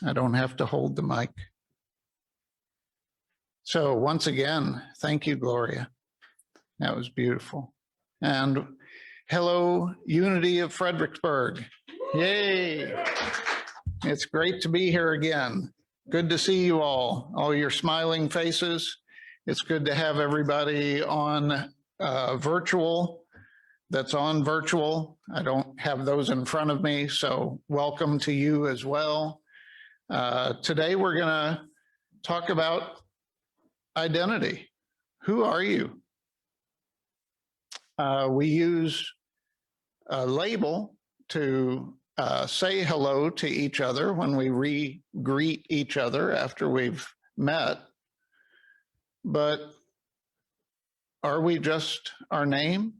I don't have to hold the mic. So once again, thank you, Gloria. That was beautiful. And hello, Unity of Fredericksburg. Yay. It's great to be here again. Good to see you all your smiling faces. It's good to have everybody on virtual, that's on virtual. I don't have those in front of me, so welcome to you as well. Today we're gonna talk about identity. Who are you? We use a label to say hello to each other when we greet each other after we've met. But are we just our name?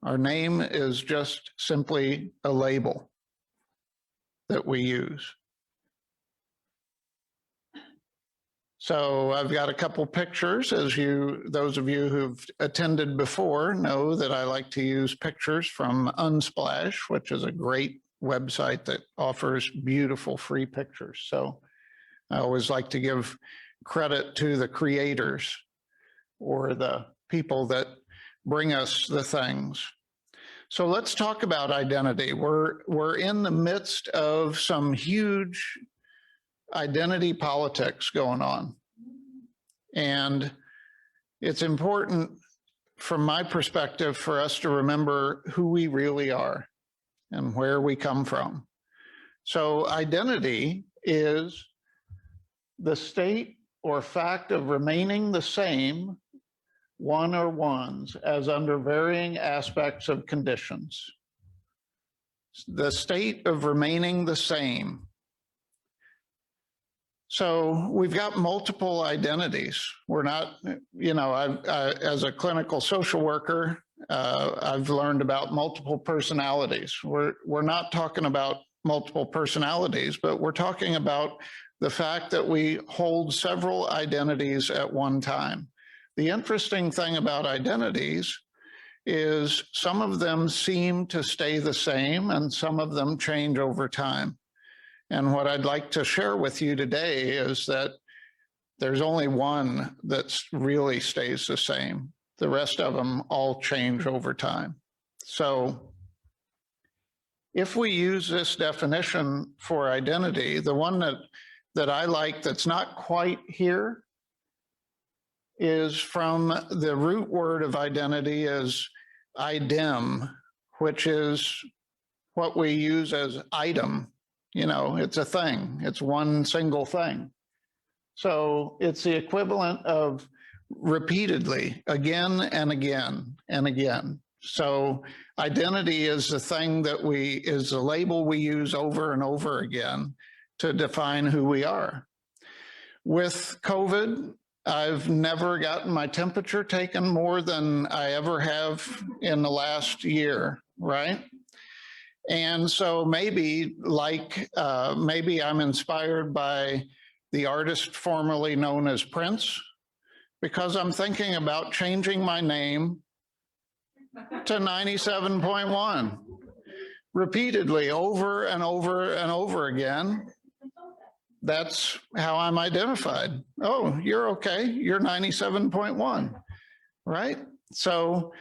Our name is just simply a label that we use. So I've got a couple pictures. Those of you who've attended before know that I like to use pictures from Unsplash, which is a great website that offers beautiful free pictures. So I always like to give credit to the creators or the people that bring us the things. So let's talk about identity. We're in the midst of some huge identity politics going on. And it's important from my perspective for us to remember who we really are and where we come from. So identity is the state or fact of remaining the same, one or ones, as under varying aspects of conditions. The state of remaining the same. So we've got multiple identities. We're not, as a clinical social worker, I've learned about multiple personalities. We're not talking about multiple personalities, but we're talking about the fact that we hold several identities at one time. The interesting thing about identities is some of them seem to stay the same and some of them change over time. And what I'd like to share with you today is that there's only one that really stays the same. The rest of them all change over time. So if we use this definition for identity, the one that I like that's not quite here is from the root word of identity is idem, which is what we use as item. It's a thing. It's one single thing. So it's the equivalent of repeatedly, again and again and again. So identity is the thing is the label we use over and over again to define who we are. With COVID, I've never gotten my temperature taken more than I ever have in the last year, right? And so maybe I'm inspired by the artist formerly known as Prince, because I'm thinking about changing my name to 97.1 repeatedly over and over and over again. That's how I'm identified. Oh, you're okay. You're 97.1, right? So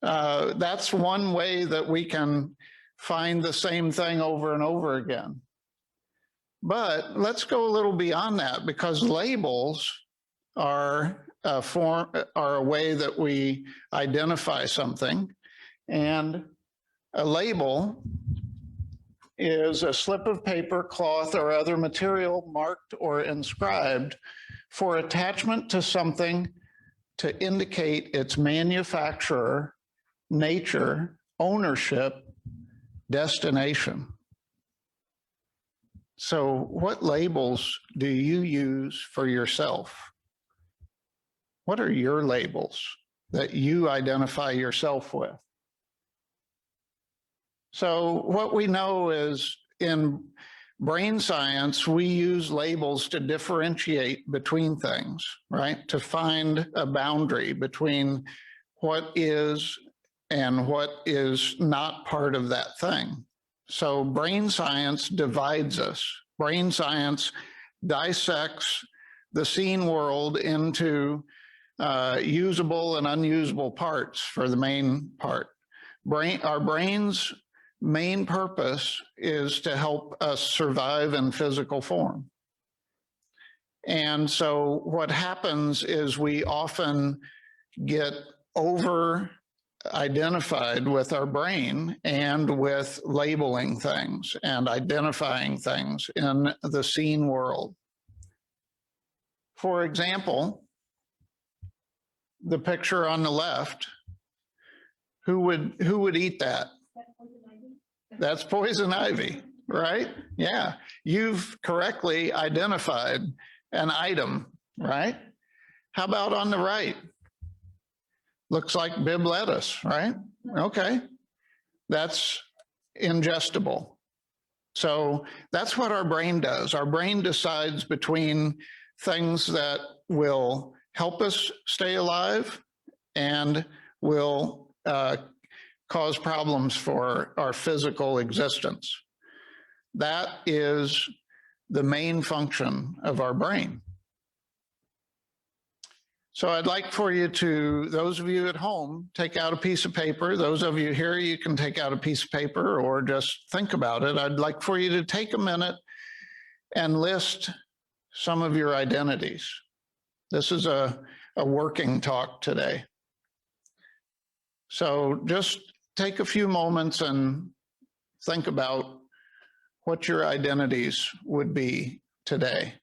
that's one way that we can find the same thing over and over again. But let's go a little beyond that, because labels are a way that we identify something. And a label is a slip of paper, cloth, or other material marked or inscribed for attachment to something to indicate its manufacturer, nature, ownership, destination. So what labels do you use for yourself? What are your labels that you identify yourself with? So what we know is in brain science, we use labels to differentiate between things, right? To find a boundary between what is and what is not part of that thing. So brain science divides us. Brain science dissects the seen world into usable and unusable parts for the main part. Our brain's main purpose is to help us survive in physical form. And so what happens is we often get over identified with our brain and with labeling things and identifying things in the seen world. For example, the picture on the left, who would eat that? That's poison ivy, right? Yeah, you've correctly identified an item, right? How about on the right? Looks like Bib lettuce, right? Okay, that's ingestible. So that's what our brain does. Our brain decides between things that will help us stay alive and will cause problems for our physical existence. That is the main function of our brain. So I'd like for you to, those of you at home, take out a piece of paper. Those of you here, you can take out a piece of paper or just think about it. I'd like for you to take a minute and list some of your identities. This is a working talk today. So just take a few moments and think about what your identities would be today.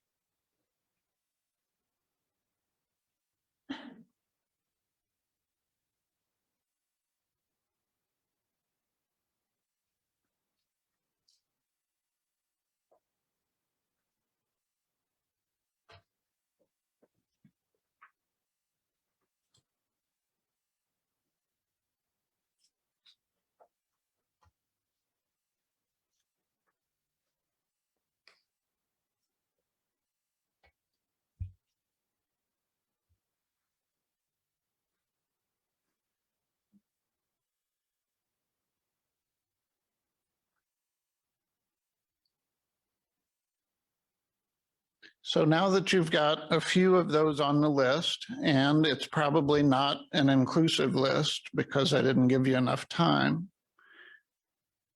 So now that you've got a few of those on the list, and it's probably not an inclusive list because I didn't give you enough time,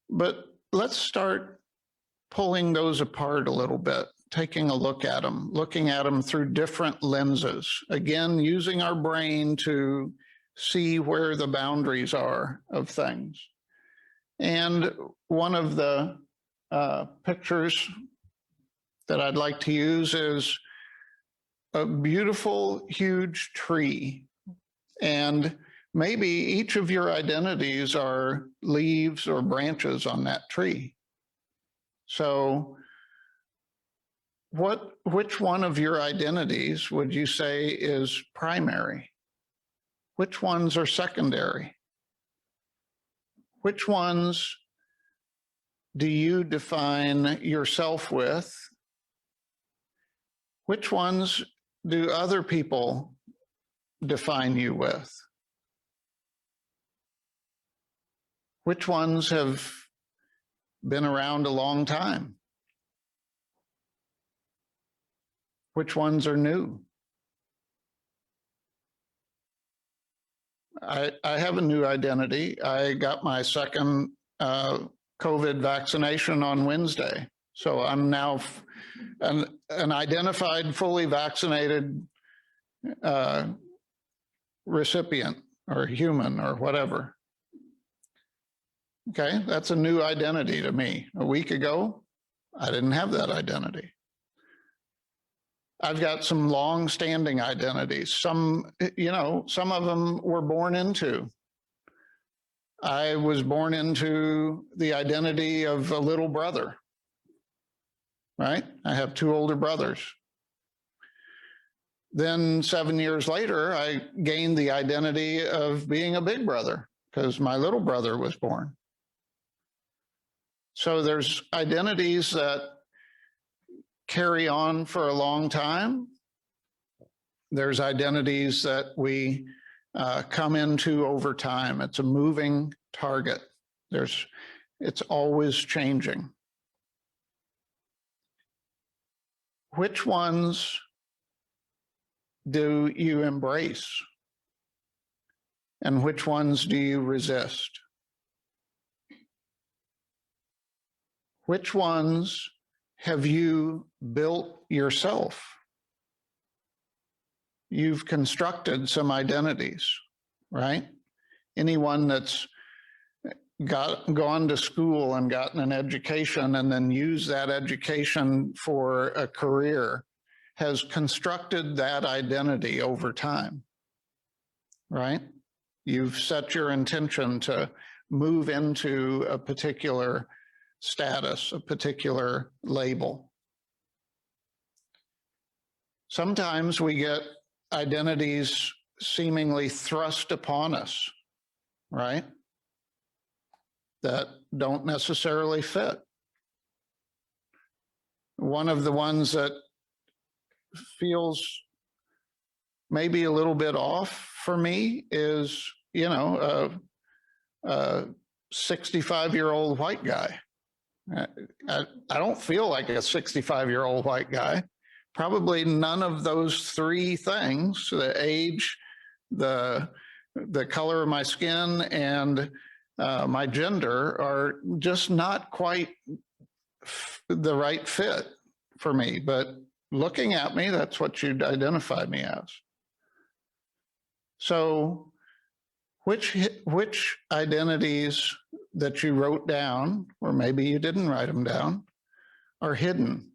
but let's start pulling those apart a little bit, taking a look at them, looking at them through different lenses. Again, using our brain to see where the boundaries are of things. And one of the pictures that I'd like to use is a beautiful, huge tree. And maybe each of your identities are leaves or branches on that tree. So which one of your identities would you say is primary? Which ones are secondary? Which ones do you define yourself with? Which ones do other people define you with? Which ones have been around a long time? Which ones are new? I have a new identity. I got my second COVID vaccination on Wednesday. So I'm now an identified, fully vaccinated recipient or human or whatever. Okay, that's a new identity to me. A week ago, I didn't have that identity. I've got some long-standing identities. Some of them were born into. I was born into the identity of a little brother, right? I have two older brothers. Then 7 years later, I gained the identity of being a big brother because my little brother was born. So there's identities that carry on for a long time. There's identities that we come into over time. It's a moving target. It's always changing. which ones do you embrace? And which ones do you resist? Which ones have you built yourself? You've constructed some identities, right? Anyone that's gone to school and gotten an education and then used that education for a career has constructed that identity over time, right? You've set your intention to move into a particular status, a particular label. Sometimes we get identities seemingly thrust upon us, right? That don't necessarily fit. One of the ones that feels maybe a little bit off for me is, a 65-year-old white guy. I don't feel like a 65-year-old white guy. Probably none of those three things, the age, the color of my skin, and my gender, are just not quite the right fit for me. But looking at me, that's what you'd identify me as. So which identities that you wrote down, or maybe you didn't write them down, are hidden?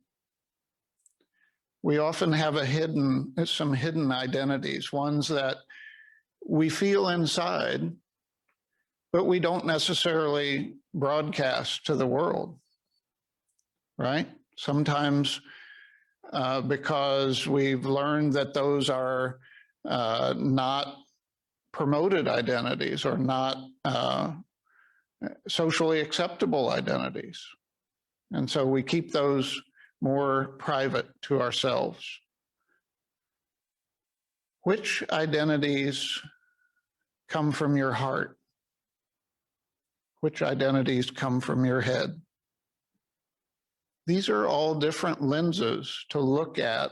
We often have some hidden identities, ones that we feel inside, but we don't necessarily broadcast to the world, right? Sometimes because we've learned that those are not promoted identities or not socially acceptable identities. And so we keep those more private to ourselves. Which identities come from your heart? Which identities come from your head? These are all different lenses to look at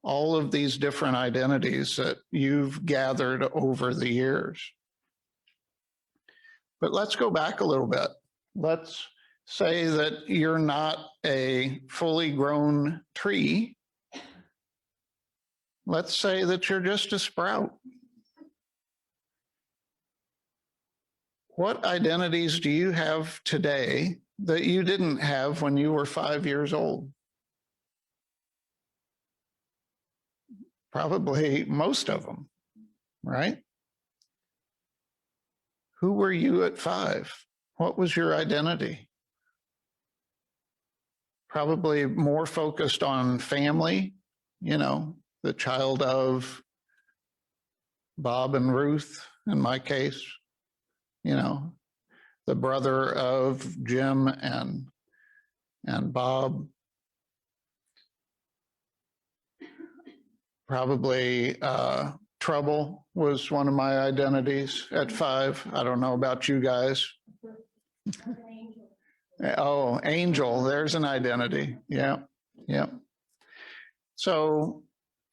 all of these different identities that you've gathered over the years. But let's go back a little bit. Let's say that you're not a fully grown tree. Let's say that you're just a sprout. What identities do you have today that you didn't have when you were 5 years old? Probably most of them, right? Who were you at 5? What was your identity? Probably more focused on family, the child of Bob and Ruth, in my case, the brother of Jim and Bob. Probably trouble was one of my identities at 5. I don't know about you guys. Oh, angel, there's an identity. Yeah. So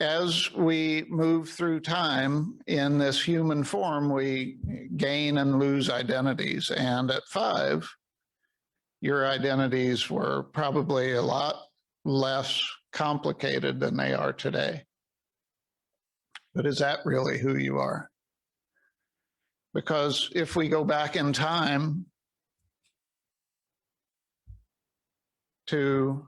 as we move through time in this human form, we gain and lose identities. And at 5, your identities were probably a lot less complicated than they are today. But is that really who you are? Because if we go back in time to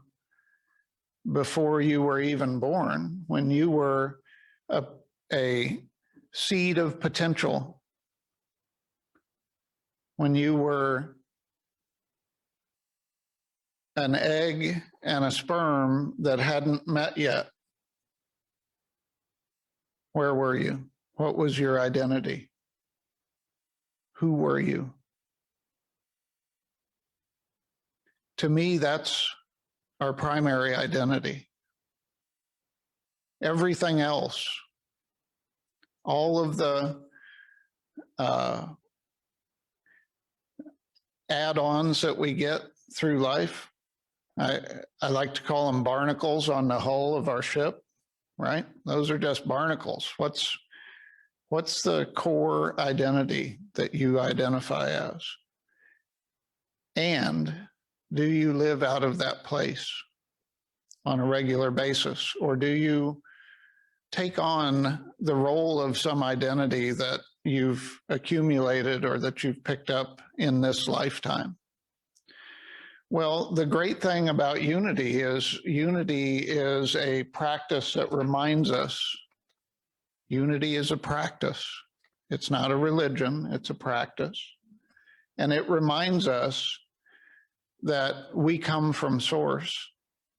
before you were even born, when you were a seed of potential, when you were an egg and a sperm that hadn't met yet, where were you? What was your identity? Who were you? To me, that's our primary identity. Everything else, all of the add-ons that we get through life, I like to call them barnacles on the hull of our ship, right? Those are just barnacles. What's the core identity that you identify as? And do you live out of that place on a regular basis? Or do you take on the role of some identity that you've accumulated or that you've picked up in this lifetime? Well, the great thing about unity is a practice that reminds us. Unity is a practice. It's not a religion, it's a practice. And it reminds us that we come from source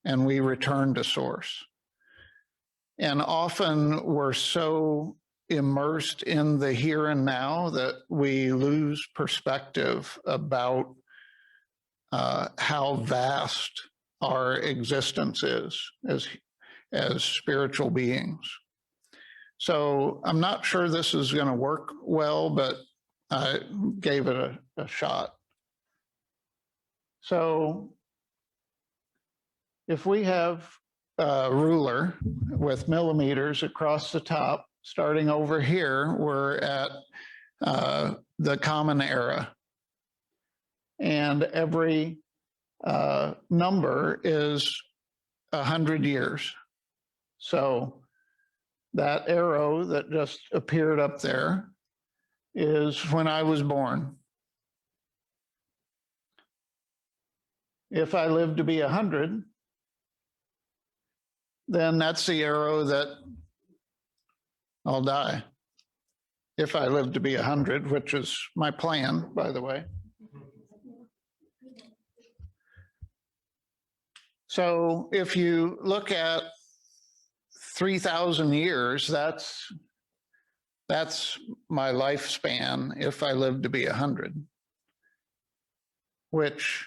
and we return to source. And often we're so immersed in the here and now that we lose perspective about how vast our existence is as spiritual beings. So I'm not sure this is going to work well, but I gave it a shot. So if we have a ruler with millimeters across the top, starting over here, we're at the common era. And every number is 100 years. So that arrow that just appeared up there is when I was born. If I live to be 100, then that's the arrow that I'll die. If I live to be 100, which is my plan, by the way. So if you look at 3,000 years, that's my lifespan if I live to be 100. Which,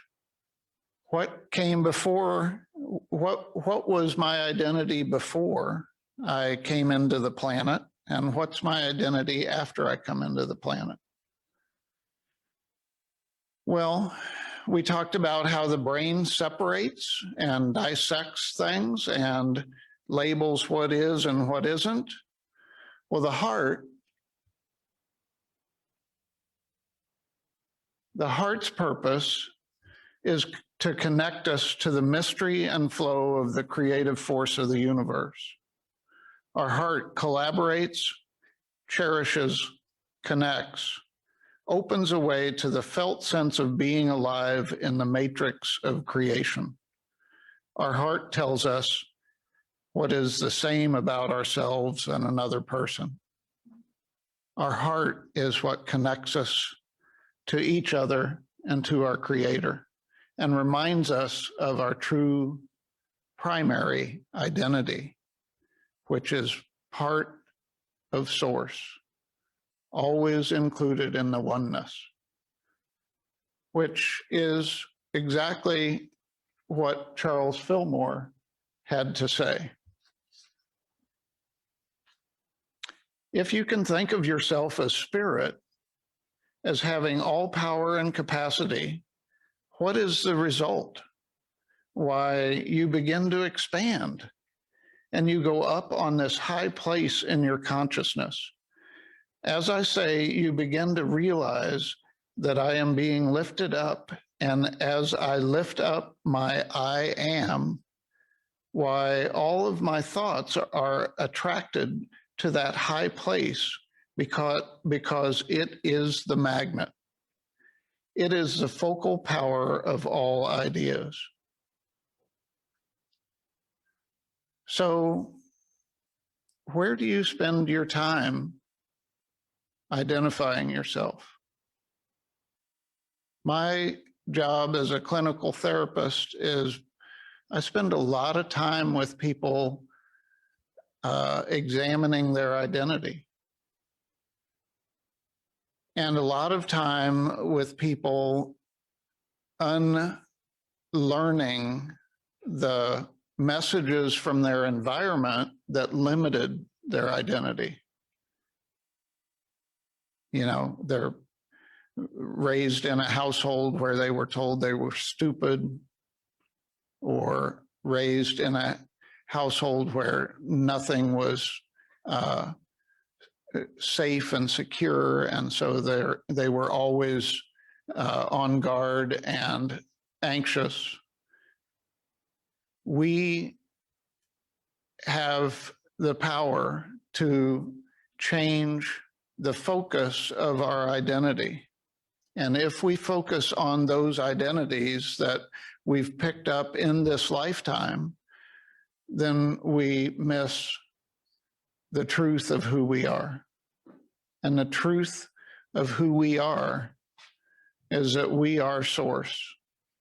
what came before, what was my identity before I came into the planet, and what's my identity after I come into the planet? Well, we talked about how the brain separates and dissects things and labels what is and what isn't. Well, the heart's purpose is to connect us to the mystery and flow of the creative force of the universe. Our heart collaborates, cherishes, connects, opens a way to the felt sense of being alive in the matrix of creation. Our heart tells us what is the same about ourselves and another person. Our heart is what connects us to each other and to our Creator, and reminds us of our true primary identity, which is part of Source, always included in the oneness, which is exactly what Charles Fillmore had to say. If you can think of yourself as spirit, as having all power and capacity, what is the result? Why, you begin to expand and you go up on this high place in your consciousness. As I say, you begin to realize that I am being lifted up, and as I lift up my I am, why, all of my thoughts are attracted to that high place because it is the magnet. It is the focal power of all ideas. So, where do you spend your time identifying yourself? My job as a clinical therapist is I spend a lot of time with people examining their identity. And a lot of time with people unlearning the messages from their environment that limited their identity. You know, they're raised in a household where they were told they were stupid, or raised in a household where nothing was safe and secure, and so they were always on guard and anxious. We have the power to change the focus of our identity. And if we focus on those identities that we've picked up in this lifetime, then we miss the truth of who we are. And the truth of who we are is that we are source.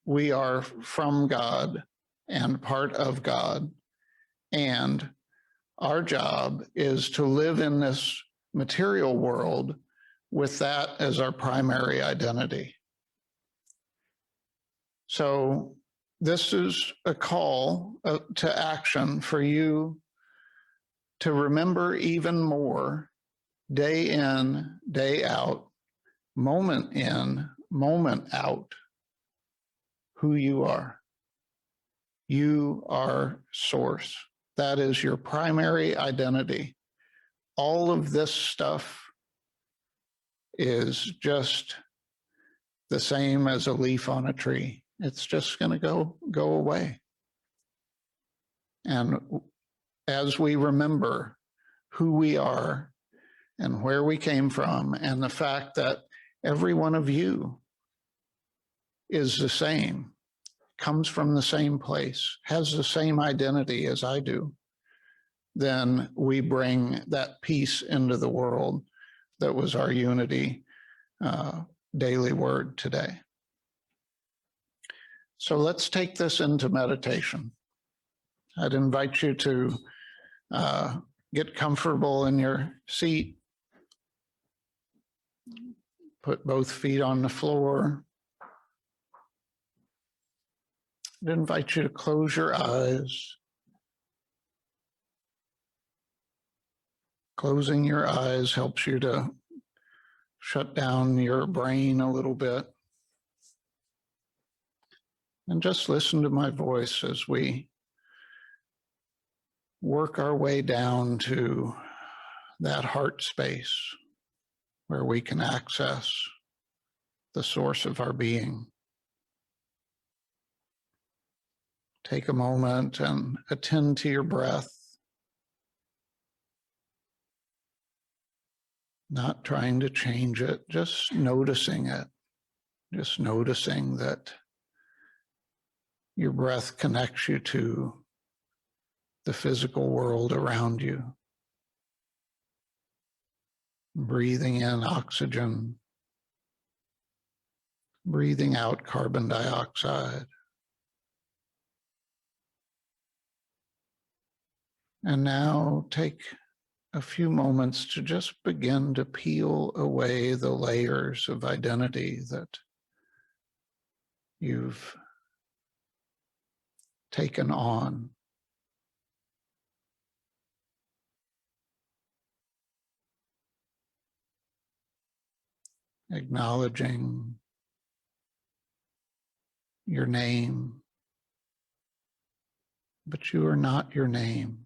We are from God and part of God. And our job is to live in this material world with that as our primary identity. So this is a call to action for you to remember even more, day in, day out, moment in, moment out, who you are. You are source. That is your primary identity. All of this stuff is just the same as a leaf on a tree. It's just going to go away. And as we remember who we are and where we came from, and the fact that every one of you is the same, comes from the same place, has the same identity as I do, then we bring that peace into the world that was our unity daily word today. So let's take this into meditation. I'd invite you to get comfortable in your seat, put both feet on the floor. I'd invite you to close your eyes. Closing your eyes helps you to shut down your brain a little bit. And just listen to my voice as we work our way down to that heart space where we can access the source of our being. Take a moment and attend to your breath, not trying to change it, just noticing it, just noticing that your breath connects you to the physical world around you. Breathing in oxygen, breathing out carbon dioxide. And now take a few moments to just begin to peel away the layers of identity that you've taken on. Acknowledging your name, but you are not your name.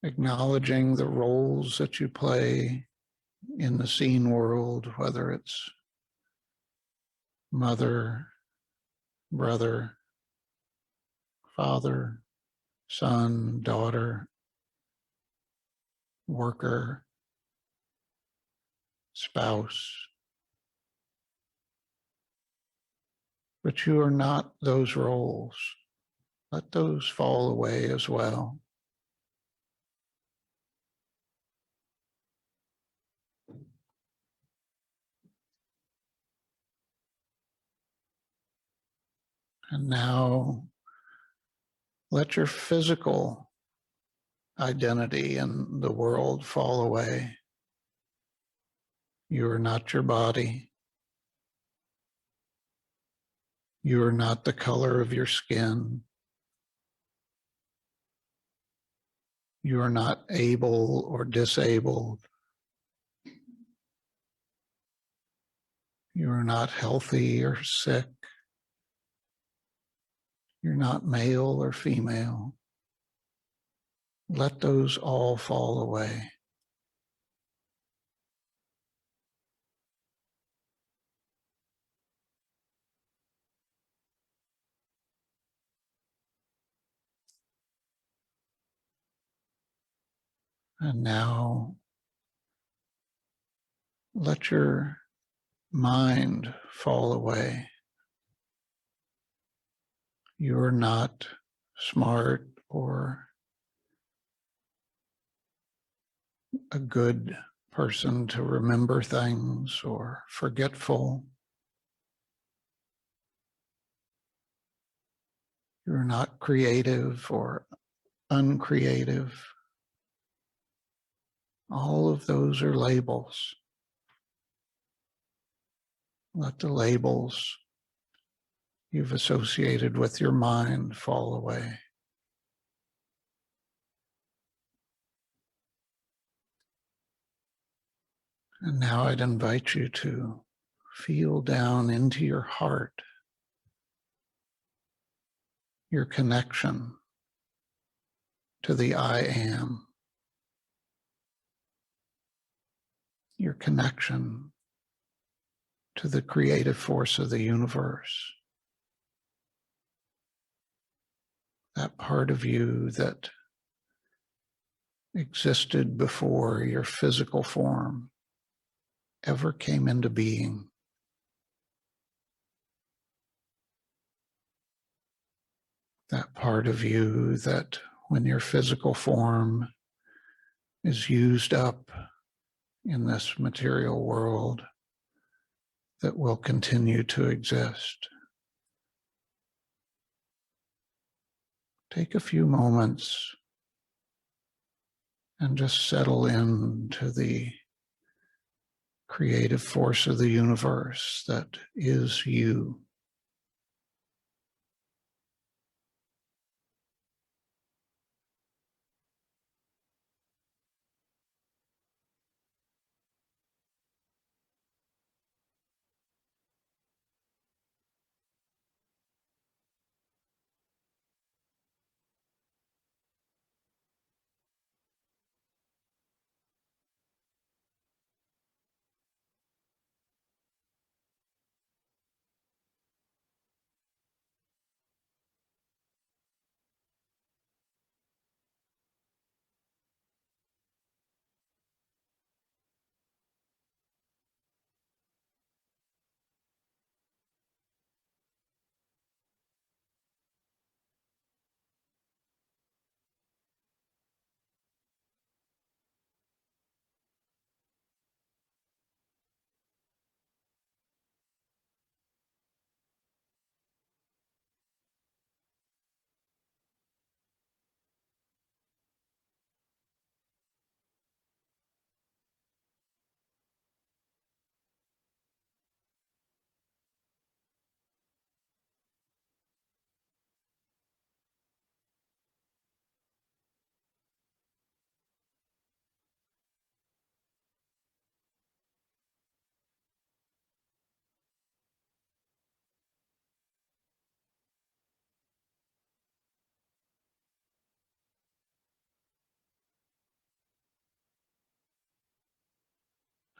Acknowledging the roles that you play in the seen world, whether it's mother, brother, father, son, daughter, worker, spouse. But you are not those roles. Let those fall away as well. And now let your physical identity in the world fall away. You are not your body. You are not the color of your skin. You are not able or disabled. You are not healthy or sick. You're not male or female. Let those all fall away. And now let your mind fall away. You're not smart or a good person to remember things or forgetful. You're not creative or uncreative. All of those are labels. Let the labels you've associated with your mind fall away. And now I'd invite you to feel down into your heart, your connection to the I am, your connection to the creative force of the universe, that part of you that existed before your physical form ever came into being. That part of you that when your physical form is used up in this material world, that will continue to exist. Take a few moments and just settle into the creative force of the universe that is you.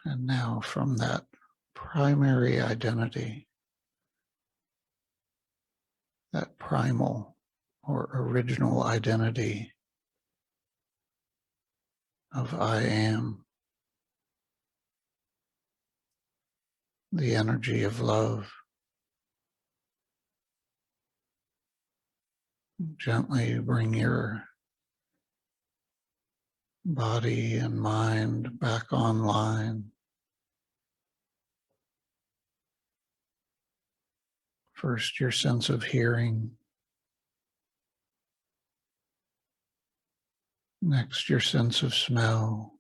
And now from that primary identity, that primal or original identity of I am, the energy of love, gently bring your body and mind back online. First, your sense of hearing. Next, your sense of smell.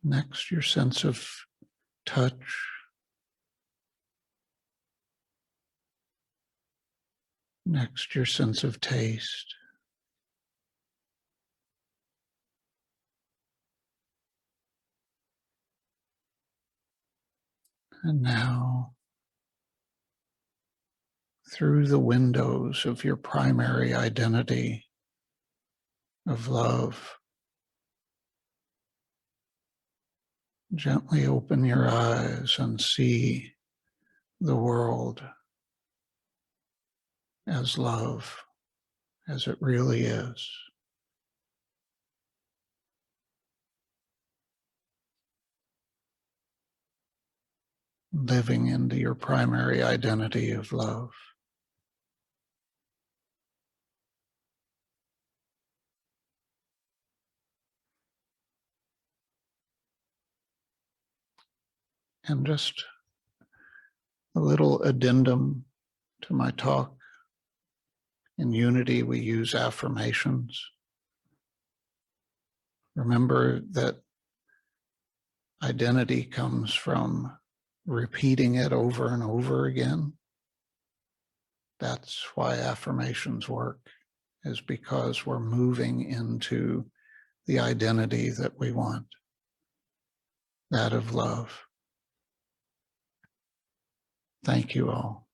Next, your sense of touch. Next, your sense of taste. And now, through the windows of your primary identity of love, gently open your eyes and see the world as love, as it really is. Living into your primary identity of love. And just a little addendum to my talk. In Unity, we use affirmations. Remember that identity comes from repeating it over and over again. That's why affirmations work, is because we're moving into the identity that we want, that of love. Thank you all.